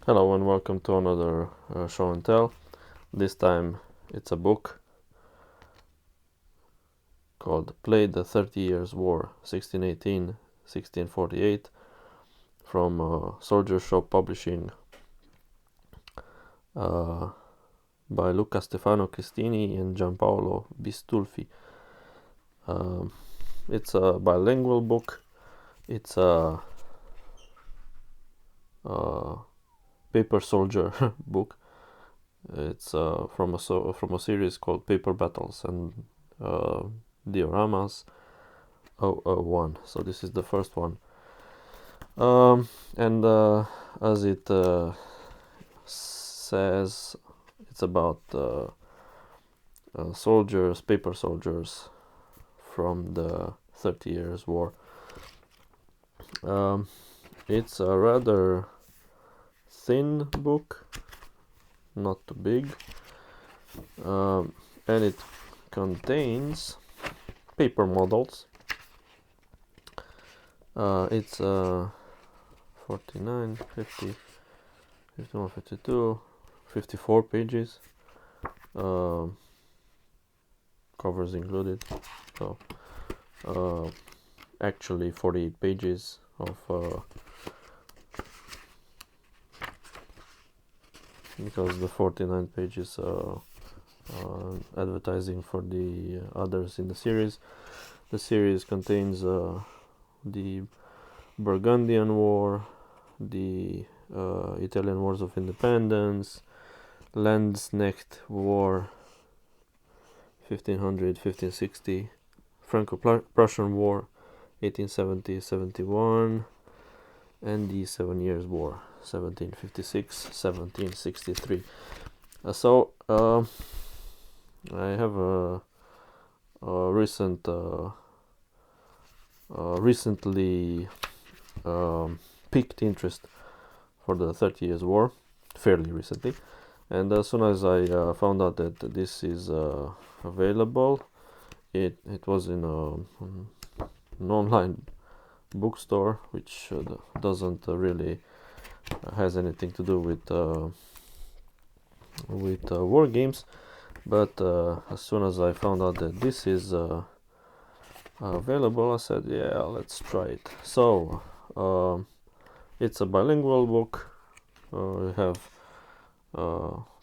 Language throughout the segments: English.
Hello and welcome to another show and tell. This time it's a book called Play the 30 Years War 1618-1648 from Soldier Shop Publishing by Luca Stefano Cristini and Giampaolo Bistulfi. It's a bilingual book. It's a paper soldier book. It's from a series called Paper Battles and Dioramas 001. So this is the first one. And as it says, it's about soldiers, paper soldiers from the 30 Years War. It's a rather thin book, not too big, and it contains paper models. It's 49, 50, 51, 52, 54 pages, covers included, so actually 48 pages of because the 49 pages advertising for the others in the series. The series contains the Burgundian War, the Italian Wars of Independence, Landsknecht War 1500-1560, Franco-Prussian War 1870-71, and the 7 Years War 1756-1763. So I have a recently piqued interest for the 30 Years War, fairly recently, and as soon as I found out that this is available, it was in an online bookstore, which doesn't really has anything to do with war games, but as soon as I found out that this is available, I said, yeah, let's try it. So it's a bilingual book. We have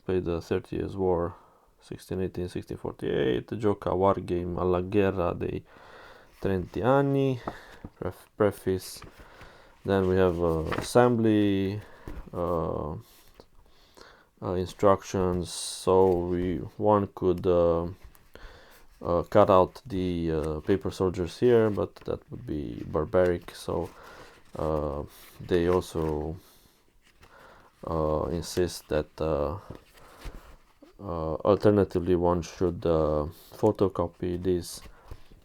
played the 30 Years War 1618-1648, Gioca War Game alla Guerra dei 30 Anni, preface. Then we have assembly instructions, so one could cut out the paper soldiers here, but that would be barbaric, so they also insist that alternatively one should photocopy this,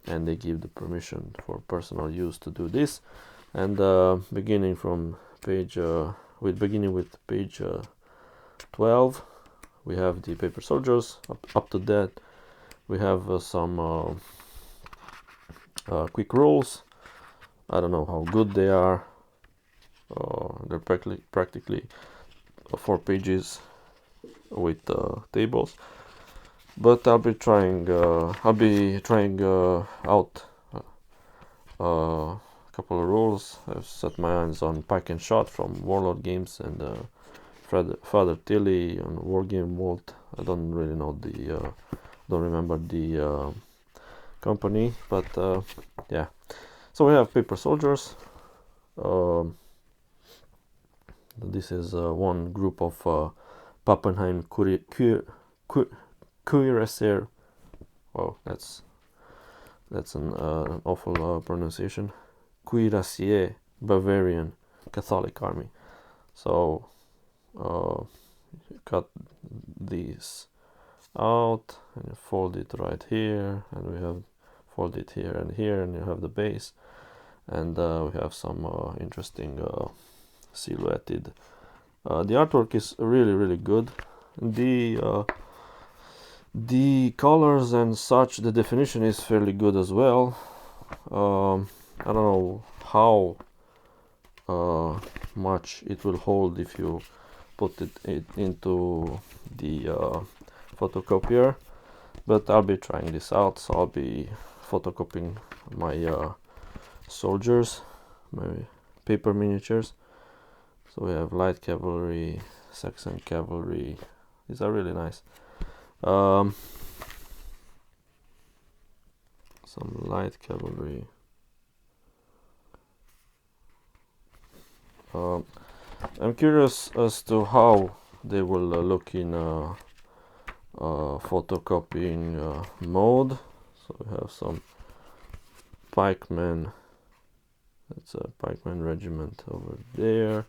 and they give the permission for personal use to do this. And beginning with page 12, we have the paper soldiers. Up to that, we have some quick rules. I don't know how good they are. They're practically 4 pages with tables, but I'll be trying out a couple of rules. I've set my eyes on Pike and Shot from Warlord Games and Father Tilly on Wargame Vault. I don't really know don't remember the company, but yeah. So we have paper soldiers. This is one group of Pappenheim Cuirassier. Wow, that's an awful pronunciation. Cuirassier Bavarian Catholic Army. So cut these out and you fold it right here, and we have fold it here, and you have the base, and we have some interesting silhouetted. The artwork is really good. The colors and such, the definition is fairly good as well. I don't know how much it will hold if you put it into the photocopier, but I'll be trying this out. So I'll be photocopying my soldiers, my paper miniatures. So we have light cavalry, Saxon cavalry. These are really nice. Some light cavalry. I'm curious as to how they will look in photocopying mode. So we have some pikemen. That's a pikeman regiment over there.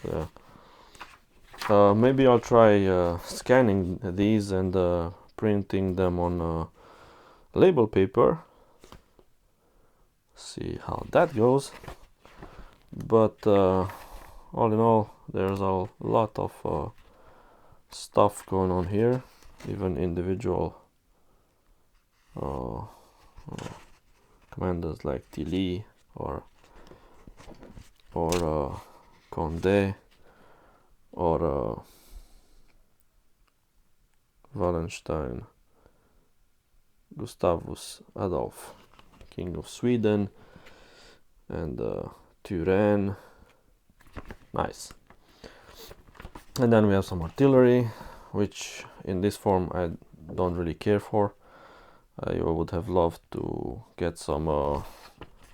Yeah. Maybe I'll try scanning these and printing them on label paper. See how that goes. But all in all, there's a lot of stuff going on here. Even individual commanders like Tilly or Condé or Wallenstein, Gustavus Adolf, King of Sweden, and Turenne. Nice. And then we have some artillery, which in this form I don't really care for. I would have loved to get some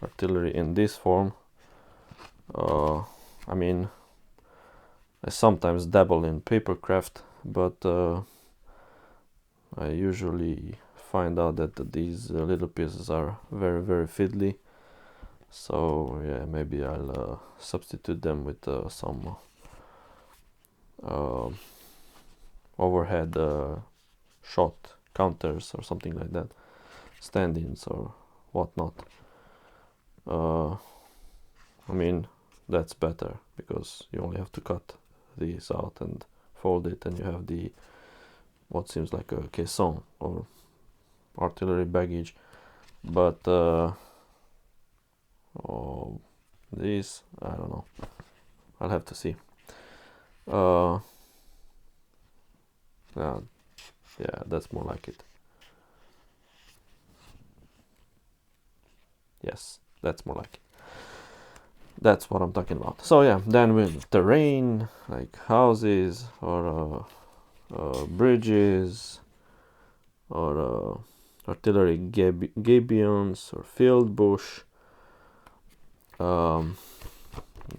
artillery in this form. I mean, I sometimes dabble in papercraft, but I usually find out that these little pieces are very, very fiddly. So yeah, maybe I'll substitute them with some overhead shot counters or something like that, stand-ins or whatnot. I mean, that's better because you only have to cut these out and fold it, and you have the what seems like a caisson or artillery baggage. But these, I don't know, I'll have to see. Yeah, that's more like it. Yes, that's more like it. That's what I'm talking about. So yeah, then with terrain, like houses or bridges or artillery gabions or field bush. The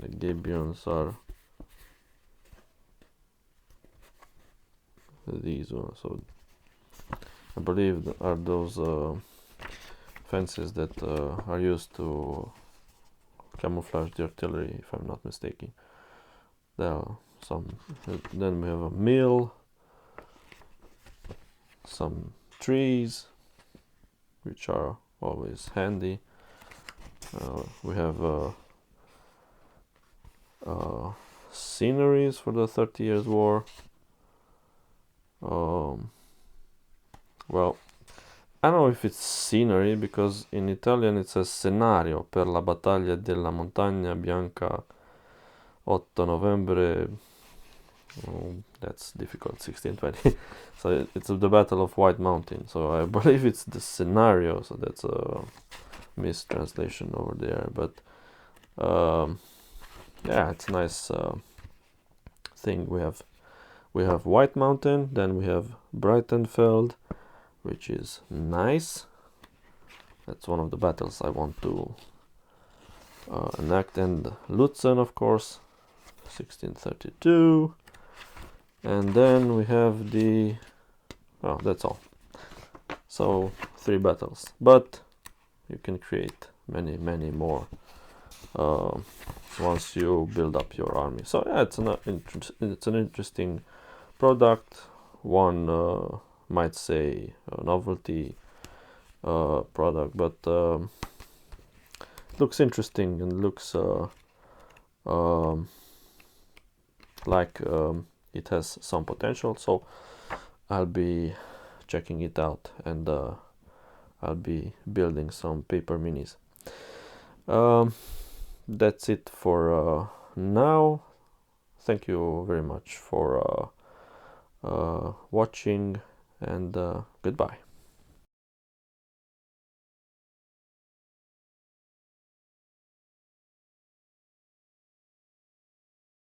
gabions are these ones. So I believe are those fences that are used to camouflage the artillery, if I'm not mistaken. There are some. Then we have a mill, some trees, which are always handy. We have sceneries for the 30 Years' War. Well, I don't know if it's scenery, because in Italian it says scenario per la battaglia della Montagna Bianca 8 Novembre. That's difficult, 1620. So it's the Battle of White Mountain. So I believe it's the scenario. So that's a mistranslation over there. But yeah, it's a nice thing. We have White Mountain, then we have Breitenfeld, which is nice. That's one of the battles I want to enact, and Lutzen, of course, 1632. And then we have the that's all. So 3 battles, but you can create many more once you build up your army. So yeah, it's an interesting product. One might say a novelty product, but looks interesting and looks like it has some potential. So I'll be checking it out, and I'll be building some paper minis. that's it for now. Thank you very much for watching, and goodbye.